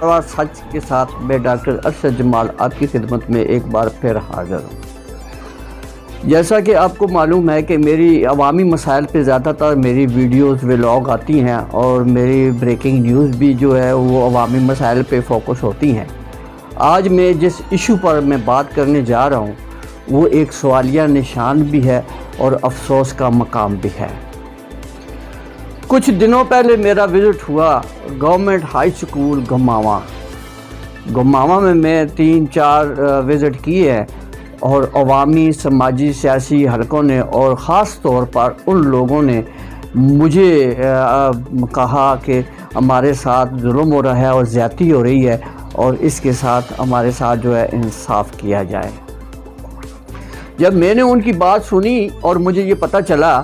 اور سچ کے ساتھ میں ڈاکٹر ارشد جمال آپ کی خدمت میں ایک بار پھر حاضر ہوں۔ جیسا کہ آپ کو معلوم ہے کہ میری عوامی مسائل پہ زیادہ تر میری ویڈیوز ولاگ آتی ہیں اور میری بریکنگ نیوز بھی جو ہے وہ عوامی مسائل پہ فوکس ہوتی ہیں۔ آج میں جس ایشو پر میں بات کرنے جا رہا ہوں وہ ایک سوالیہ نشان بھی ہے اور افسوس کا مقام بھی ہے۔ کچھ دنوں پہلے میرا وزٹ ہوا گورنمنٹ ہائی سکول گماوا میں 3-4 وزٹ کیے ہیں اور عوامی سماجی سیاسی حلقوں نے اور خاص طور پر ان لوگوں نے مجھے کہا کہ ہمارے ساتھ ظلم ہو رہا ہے اور زیادتی ہو رہی ہے اور اس کے ساتھ ہمارے ساتھ جو ہے انصاف کیا جائے۔ جب میں نے ان کی بات سنی اور مجھے یہ پتہ چلا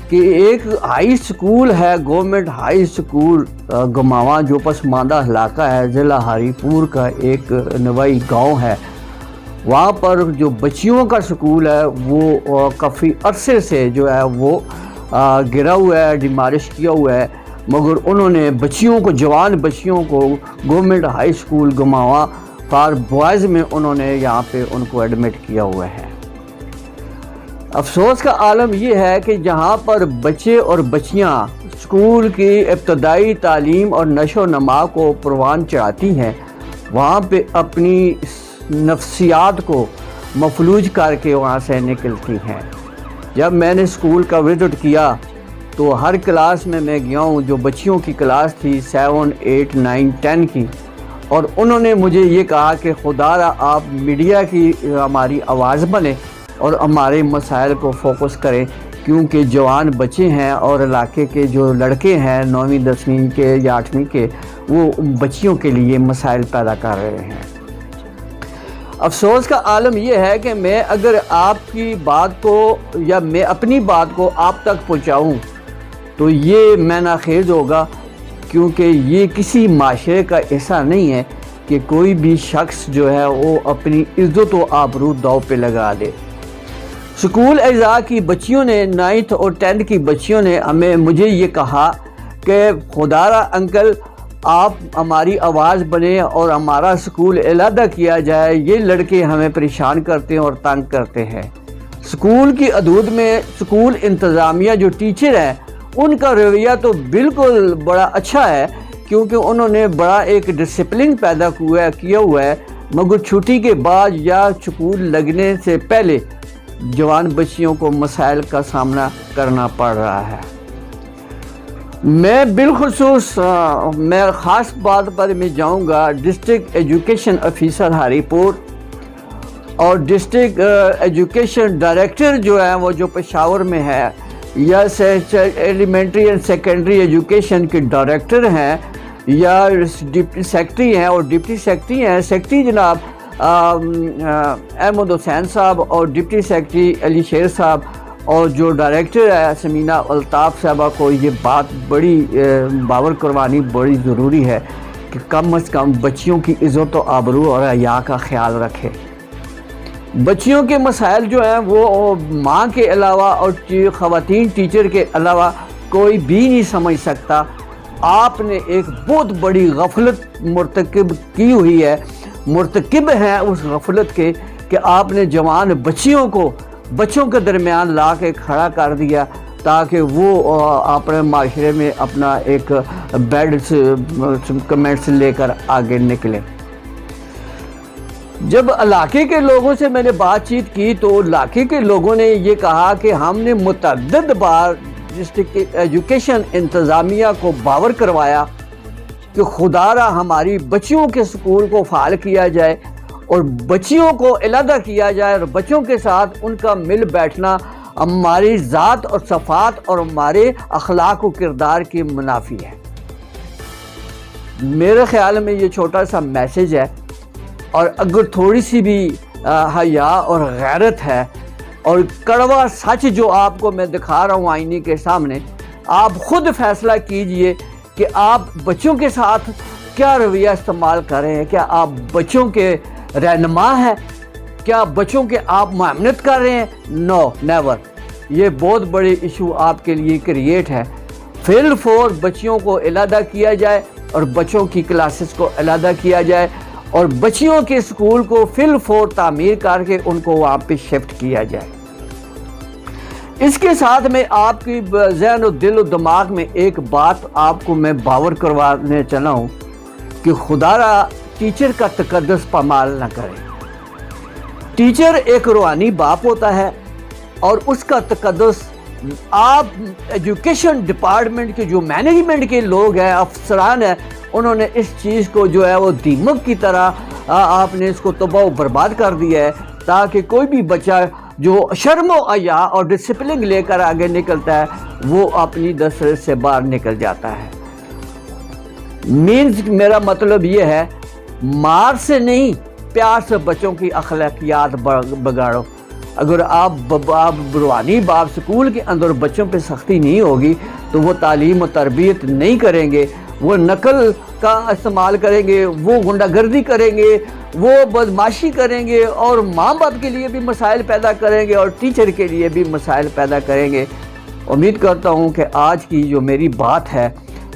کہ ایک ہائی سکول ہے گورنمنٹ ہائی سکول گماوا جو پسماندہ علاقہ ہے ضلع ہری پور کا ایک نوائی گاؤں ہے، وہاں پر جو بچیوں کا سکول ہے وہ کافی عرصے سے جو ہے وہ گرا ہوا ہے، ڈیمالش کیا ہوا ہے، مگر انہوں نے جوان بچیوں کو گورنمنٹ ہائی سکول گماوا فار بوائز میں انہوں نے یہاں پہ ان کو ایڈمٹ کیا ہوا ہے۔ افسوس کا عالم یہ ہے کہ جہاں پر بچے اور بچیاں اسکول کی ابتدائی تعلیم اور نشو و نما کو پروان چڑھاتی ہیں، وہاں پہ اپنی نفسیات کو مفلوج کر کے وہاں سے نکلتی ہیں۔ جب میں نے اسکول کا وزٹ کیا تو ہر کلاس میں گیا ہوں، جو بچیوں کی کلاس تھی 7, 8, 9, 10 کی، اور انہوں نے مجھے یہ کہا کہ خدا را آپ میڈیا کی ہماری آواز بنے اور ہمارے مسائل کو فوکس کریں، کیونکہ جوان بچے ہیں اور علاقے کے جو لڑکے ہیں 9ویں 10ویں کے یا 8ویں کے وہ بچیوں کے لیے مسائل پیدا کر رہے ہیں۔ افسوس کا عالم یہ ہے کہ میں اگر آپ کی بات کو یا میں اپنی بات کو آپ تک پہنچاؤں تو یہ معنی خیز ہوگا، کیونکہ یہ کسی معاشرے کا ایسا نہیں ہے کہ کوئی بھی شخص جو ہے وہ اپنی عزت و آبرو داؤ پہ لگا دے۔ سکول اعزاز کی بچیوں نے 9th اور 10th کی بچیوں نے مجھے یہ کہا کہ خدا را انکل آپ ہماری آواز بنے اور ہمارا سکول علیحدہ کیا جائے، یہ لڑکے ہمیں پریشان کرتے ہیں اور تنگ کرتے ہیں۔ سکول کی حدود میں سکول انتظامیہ جو ٹیچر ہیں ان کا رویہ تو بالکل بڑا اچھا ہے، کیونکہ انہوں نے بڑا ایک ڈسپلن پیدا کیا ہوا ہے، مگر چھٹی کے بعد یا سکول لگنے سے پہلے جوان بچیوں کو مسائل کا سامنا کرنا پڑ رہا ہے۔ میں بالخصوص میں خاص بات پر میں جاؤں گا ڈسٹرکٹ ایجوکیشن آفیسر ہری پور اور ڈسٹرکٹ ایجوکیشن ڈائریکٹر جو ہے وہ جو پشاور میں ہے، یا ایلیمنٹری اینڈ سیکنڈری ایجوکیشن کے ڈائریکٹر ہیں، یا ڈپٹی سیکرٹری ہیں اور ڈپٹی سیکرٹری ہیں، سیکرٹری جناب احمد حسین صاحب اور ڈپٹی سیکرٹری علی شیر صاحب، اور جو ڈائریکٹر ہے سمینہ الطاف صاحبہ کو یہ بات بڑی باور کروانی بڑی ضروری ہے کہ کم از کم بچیوں کی عزت و آبرو اور حیا کا خیال رکھے۔ بچیوں کے مسائل جو ہیں وہ ماں کے علاوہ اور خواتین ٹیچر کے علاوہ کوئی بھی نہیں سمجھ سکتا۔ آپ نے ایک بہت بڑی غفلت مرتکب کی ہوئی ہے، مرتکب ہیں اس غفلت کے کہ آپ نے جوان بچوں کے درمیان لا کے کھڑا کر دیا تاکہ وہ اپنے معاشرے میں اپنا ایک بیڈ کمنٹس لے کر آگے نکلے۔ جب علاقے کے لوگوں سے میں نے بات چیت کی تو علاقے کے لوگوں نے یہ کہا کہ ہم نے متعدد بار ڈسٹرکٹ ایجوکیشن انتظامیہ کو باور کروایا کہ خدا را ہماری بچیوں کے سکول کو فعال کیا جائے اور بچیوں کو علیحدہ کیا جائے، اور بچوں کے ساتھ ان کا مل بیٹھنا ہماری ذات اور صفات اور ہمارے اخلاق و کردار کے منافی ہے۔ میرے خیال میں یہ چھوٹا سا میسیج ہے، اور اگر تھوڑی سی بھی حیا اور غیرت ہے اور کڑوا سچ جو آپ کو میں دکھا رہا ہوں آئینے کے سامنے، آپ خود فیصلہ کیجئے کہ آپ بچوں کے ساتھ کیا رویہ استعمال کر رہے ہیں۔ کیا آپ بچوں کے رہنما ہیں؟ کیا بچوں کے آپ معاملت کر رہے ہیں؟ نو، نیور۔ یہ بہت بڑے ایشو آپ کے لیے کریٹ ہے۔ فیل فور بچیوں کو علیحدہ کیا جائے اور بچوں کی کلاسز کو علیحدہ کیا جائے اور بچیوں کے اسکول کو فل فور تعمیر کر کے ان کو وہاں پہ شفٹ کیا جائے۔ اس کے ساتھ میں آپ کی ذہن و دل و دماغ میں ایک بات آپ کو میں باور کروانے چلا ہوں کہ خدا را ٹیچر کا تقدس پامال نہ کرے۔ ٹیچر ایک روحانی باپ ہوتا ہے اور اس کا تقدس آپ ایجوکیشن ڈپارٹمنٹ کے جو مینجمنٹ کے لوگ ہیں، افسران ہیں، انہوں نے اس چیز کو جو ہے وہ دیمک کی طرح آپ نے اس کو تباہ و برباد کر دیا ہے، تاکہ کوئی بھی بچہ جو شرم و حیا اور ڈسپلن لے کر آگے نکلتا ہے وہ اپنی دسترس سے باہر نکل جاتا ہے۔ مینز میرا مطلب یہ ہے، مار سے نہیں، پیار سے بچوں کی اخلاقیات بگاڑو۔ اگر آپ روحانی باپ سکول کے اندر بچوں پہ سختی نہیں ہوگی تو وہ تعلیم و تربیت نہیں کریں گے، وہ نقل کا استعمال کریں گے، وہ غنڈہ گردی کریں گے، وہ بدماشی کریں گے اور ماں باپ کے لیے بھی مسائل پیدا کریں گے اور ٹیچر کے لیے بھی مسائل پیدا کریں گے۔ امید کرتا ہوں کہ آج کی جو میری بات ہے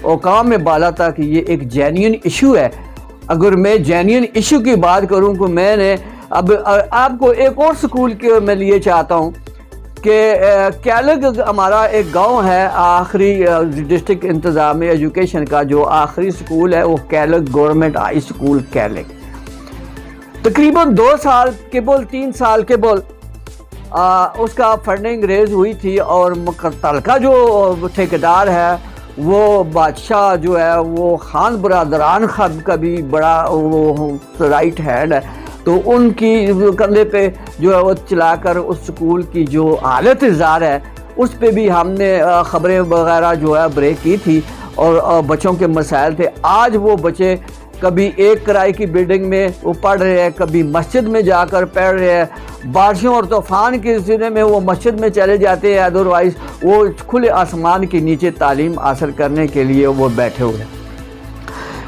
اوقام میں بالا تھا کہ یہ ایک جینین ایشو ہے۔ اگر میں جینین ایشو کی بات کروں تو میں نے اب آپ کو ایک اور سکول کے میں لیے چاہتا ہوں کہ کیلگ ہمارا ایک گاؤں ہے، آخری ڈسٹرکٹ انتظامی ایجوکیشن کا جو آخری سکول ہے وہ کیلگ گورنمنٹ ہائی سکول کیلگ، تقریباً 2 سال قبل 3 سال قبل اس کا فنڈنگ ریز ہوئی تھی اور متعلقہ جو ٹھیکیدار ہے وہ بادشاہ جو ہے وہ خان برادران خان کا بھی بڑا وہ رائٹ ہینڈ ہے، تو ان کی کندھے پہ جو ہے وہ چلا کر اس سکول کی جو حالت زار ہے اس پہ بھی ہم نے خبریں وغیرہ جو ہے بریک کی تھی اور بچوں کے مسائل تھے۔ آج وہ بچے کبھی ایک کرائے کی بلڈنگ میں وہ پڑھ رہے ہیں، کبھی مسجد میں جا کر پڑھ رہے ہیں، بارشوں اور طوفان کے سلسلے میں وہ مسجد میں چلے جاتے ہیں، ادروائز وہ کھلے آسمان کے نیچے تعلیم حاصل کرنے کے لیے وہ بیٹھے ہوئے ہیں۔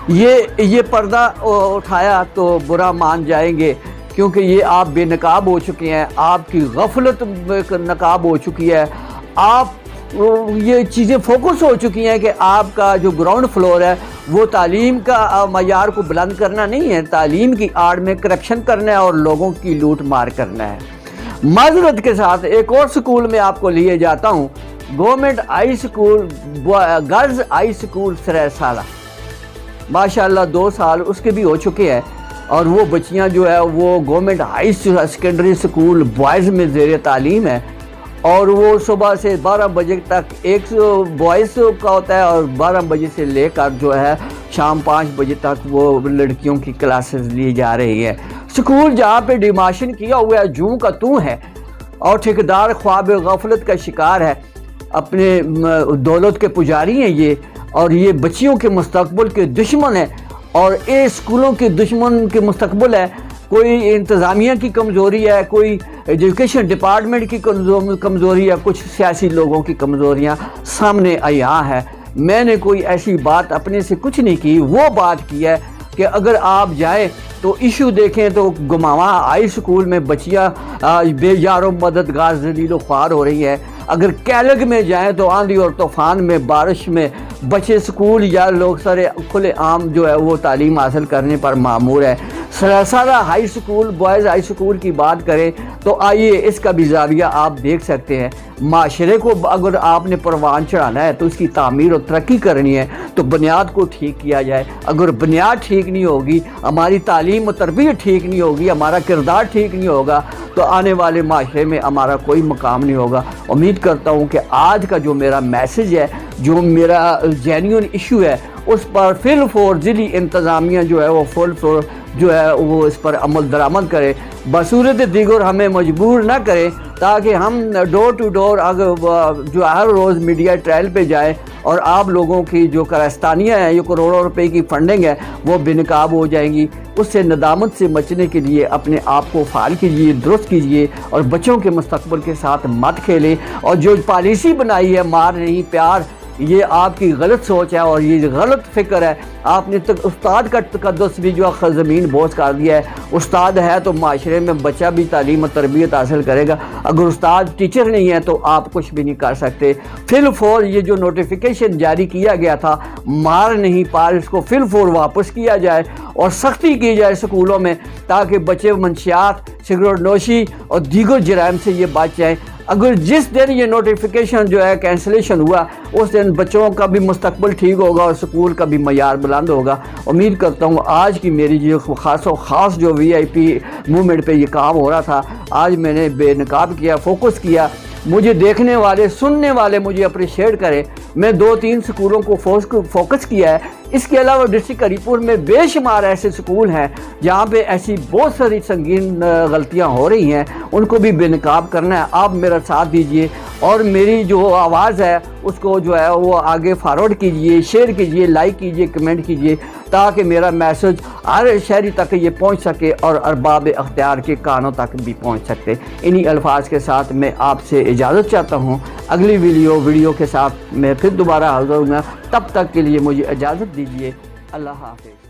یہ پردہ اٹھایا تو برا مان جائیں گے، کیونکہ یہ آپ بے نقاب ہو چکے ہیں، آپ کی غفلت نقاب ہو چکی ہے، آپ یہ چیزیں فوکس ہو چکی ہیں کہ آپ کا جو گراؤنڈ فلور ہے وہ تعلیم کا معیار کو بلند کرنا نہیں ہے، تعلیم کی آڑ میں کرپشن کرنا ہے اور لوگوں کی لوٹ مار کرنا ہے۔ معذرت کے ساتھ ایک اور سکول میں آپ کو لیے جاتا ہوں، government high school girls high school Sarai Saleh, ماشاءاللہ 2 سال اس کے بھی ہو چکے ہیں اور وہ بچیاں جو ہے وہ government high secondary school boys میں زیر تعلیم ہے اور وہ صبح سے 12 بجے تک ایک بوائز کا ہوتا ہے اور 12 بجے سے لے کر جو ہے شام 5 بجے تک وہ لڑکیوں کی کلاسز لی جا رہی ہے۔ سکول جہاں پہ ڈیماشن کیا ہوا ہے جوں کا توں ہے اور ٹھیکیدار خواب غفلت کا شکار ہے، اپنے دولت کے پجاری ہیں یہ، اور یہ بچیوں کے مستقبل کے دشمن ہیں اور یہ اسکولوں کے دشمن کے مستقبل ہے۔ کوئی انتظامیہ کی کمزوری ہے، کوئی ایجوکیشن ڈپارٹمنٹ کی کمزوری ہے، کچھ سیاسی لوگوں کی کمزوریاں سامنے آیا ہے۔ میں نے کوئی ایسی بات اپنے سے کچھ نہیں کی، وہ بات کی ہے کہ اگر آپ جائیں تو ایشو دیکھیں تو گماواں ہائی سکول میں بچیاں بے یار و مددگار ذلیل و خوار ہو رہی ہے۔ اگر کیلگ میں جائیں تو آندھی اور طوفان میں بارش میں بچے سکول یا لوگ سارے کھلے عام جو ہے وہ تعلیم حاصل کرنے پر معمور ہے۔ سارا high school boys high school کی بات کریں تو آئیے اس کا بھی زاویہ آپ دیکھ سکتے ہیں۔ معاشرے کو اگر آپ نے پروان چڑھانا ہے تو اس کی تعمیر اور ترقی کرنی ہے تو بنیاد کو ٹھیک کیا جائے۔ اگر بنیاد ٹھیک نہیں ہوگی، ہماری تعلیم و تربیت ٹھیک نہیں ہوگی، ہمارا کردار ٹھیک نہیں ہوگا تو آنے والے معاشرے میں ہمارا کوئی مقام نہیں ہوگا۔ امید کرتا ہوں کہ آج کا جو میرا میسج ہے، جو میرا جینیون ایشو ہے، اس پر فل فور ضلعی انتظامیہ جو ہے وہ فل فور جو ہے وہ اس پر عمل درآمد کرے، بصورت دیگر ہمیں مجبور نہ کرے تاکہ ہم ڈور ٹو ڈور جو ہر روز میڈیا ٹرائل پہ جائیں اور آپ لوگوں کی جو کارستانیاں ہیں، یہ کروڑوں روپے کی فنڈنگ ہے، وہ بے نقاب ہو جائیں گی۔ اس سے ندامت سے بچنے کے لیے اپنے آپ کو فعال کیجیے، درست کیجیے اور بچوں کے مستقبل کے ساتھ مت کھیلیں۔ اور جو پالیسی بنائی ہے مار نہیں پیار، یہ آپ کی غلط سوچ ہے اور یہ غلط فکر ہے. آپ نے استاد کا تقدس بھی جو زمین بوجھ کر دیا ہے. استاد ہے تو معاشرے میں بچہ بھی تعلیم و تربیت حاصل کرے گا. اگر استاد ٹیچر نہیں ہے تو آپ کچھ بھی نہیں کر سکتے. فی الفور یہ جو نوٹیفیکیشن جاری کیا گیا تھا مار نہیں پار، اس کو فی الفور واپس کیا جائے اور سختی کی جائے اسکولوں میں، تاکہ بچے منشیات، سگریٹ نوشی اور دیگر جرائم سے یہ بچ جائیں. اگر جس دن یہ نوٹیفیکیشن جو ہے کینسلیشن ہوا اس دن بچوں کا بھی مستقبل ٹھیک ہوگا اور اسکول کا بھی معیار بلند ہوگا. امید کرتا ہوں آج کی میری جو خاص جو VIP موومنٹ پہ یہ کام ہو رہا تھا، آج میں نے بے نقاب کیا، فوکس کیا. مجھے دیکھنے والے سننے والے مجھے اپریشیٹ کریں. میں 2-3 سکولوں کو فوکس کیا ہے. اس کے علاوہ ڈسٹرکٹ ہری پور میں بے شمار ایسے سکول ہیں جہاں پہ ایسی بہت ساری سنگین غلطیاں ہو رہی ہیں، ان کو بھی بے نقاب کرنا ہے. آپ میرا ساتھ دیجئے اور میری جو آواز ہے اس کو جو ہے وہ آگے فارورڈ کیجئے، شیئر کیجئے، لائک کیجئے، کمنٹ کیجئے، تاکہ میرا میسج ہر شہری تک یہ پہنچ سکے اور ارباب اختیار کے کانوں تک بھی پہنچ سکتے. انہی الفاظ کے ساتھ میں آپ سے اجازت چاہتا ہوں. اگلی ویڈیو کے ساتھ میں پھر دوبارہ حاضر ہوں گا. تب تک کے لیے مجھے اجازت دیجیے. اللہ حافظ.